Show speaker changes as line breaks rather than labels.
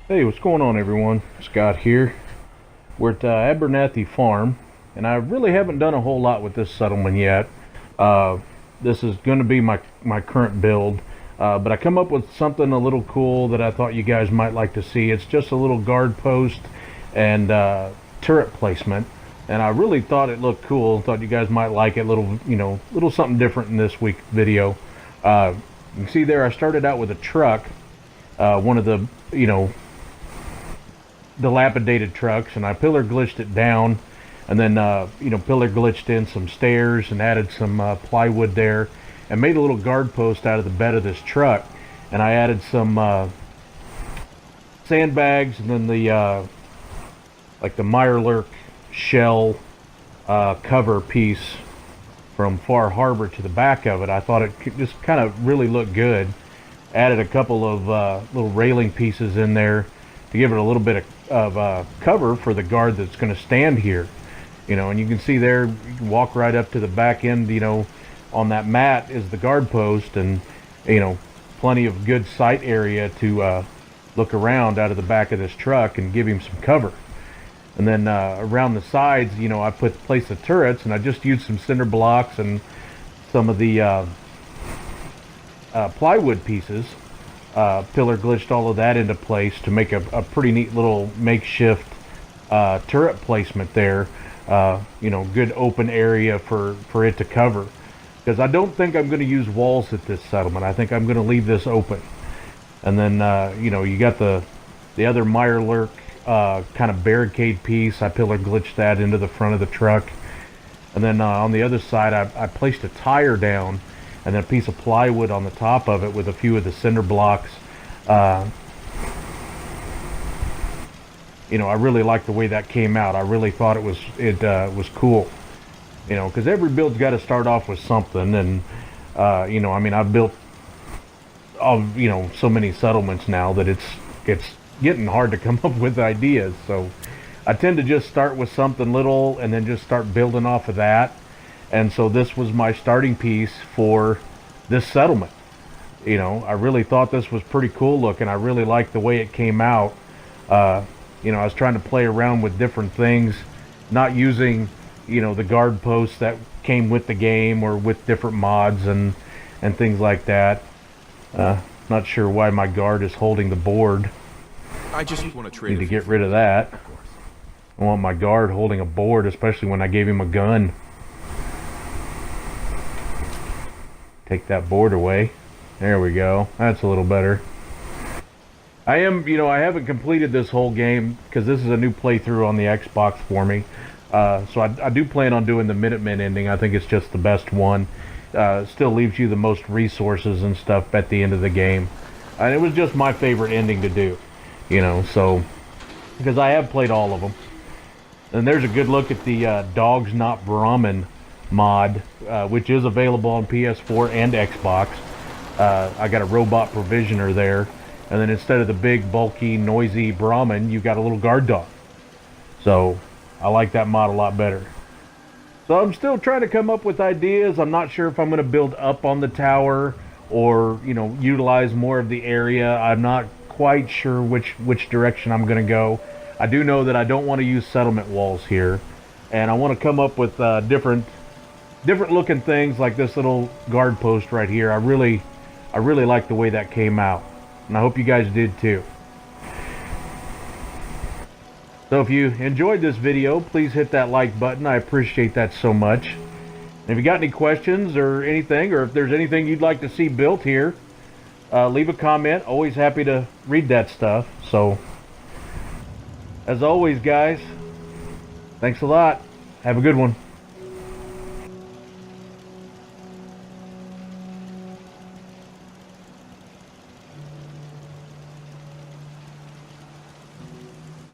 Hey, what's going on, everyone? Scott here. We're at Abernathy Farm, and I really haven't done a whole lot with this settlement yet. Uh, this is going to be my current build, but I come up with something a little cool that I thought you guys might like to see. It's just a little guard post and turret placement, and I really thought it looked cool. Thought you guys might like it. Little something different in this week's video. You can see there, I started out with a truck, one of the dilapidated trucks, and I pillar glitched it down, and then pillar glitched in some stairs and added some plywood there, and made a little guard post out of the bed of this truck. And I added some sandbags, and then the like the Mirelurk shell cover piece from Far Harbor to the back of it. I thought it could just kind of really look good. Added a couple of little railing pieces in there to give it a little bit of cover for the guard that's going to stand here. And you can see there, you can walk right up to the back end. On that mat is the guard post, and plenty of good sight area to look around out of the back of this truck and give him some cover. And then around the sides, I place the turrets, and I just used some cinder blocks and some of the plywood pieces. Pillar glitched all of that into place to make a pretty neat little makeshift turret placement there. Good open area for it to cover, because I don't think I'm going to use walls at this settlement. I think I'm going to leave this open. And then you got the other Mirelurk kind of barricade piece. I pillar glitched that into the front of the truck. And then on the other side, I placed a tire down and then a piece of plywood on the top of it with a few of the cinder blocks. I really like the way that came out. I really thought it was cool. Because every build's got to start off with something. And I've built so many settlements now that it's getting hard to come up with ideas. So I tend to just start with something little and then just start building off of that. And so this was my starting piece for this settlement. I really thought this was pretty cool looking. I really liked the way it came out. I was trying to play around with different things, not using, the guard posts that came with the game or with different mods and things like that. Not sure why my guard is holding the board.
I just want to trade.
Need to get rid of that. I want my guard holding a board, especially when I gave him a gun. Take that board away. There we go. That's a little better. I haven't completed this whole game because this is a new playthrough on the Xbox for me. So I do plan on doing the Minutemen ending. I think it's just the best one. Still leaves you the most resources and stuff at the end of the game. And it was just my favorite ending to do. So because I have played all of them. And there's a good look at the Dogs Not Brahmin mod, which is available on PS4 and Xbox. I got a robot provisioner there, and then instead of the big, bulky, noisy Brahmin, you got a little guard dog. So I like that mod a lot better. So I'm still trying to come up with ideas. I'm not sure if I'm going to build up on the tower or utilize more of the area. I'm not quite sure which direction I'm going to go. I do know that I don't want to use settlement walls here, and I want to come up with different looking things like this little guard post right here. I really like the way that came out, and I hope you guys did too. So if you enjoyed this video, please hit that like button. I appreciate that so much. And if you got any questions or anything, or if there's anything you'd like to see built here, leave a comment. Always happy to read that stuff. So as always, guys, thanks a lot. Have a good one.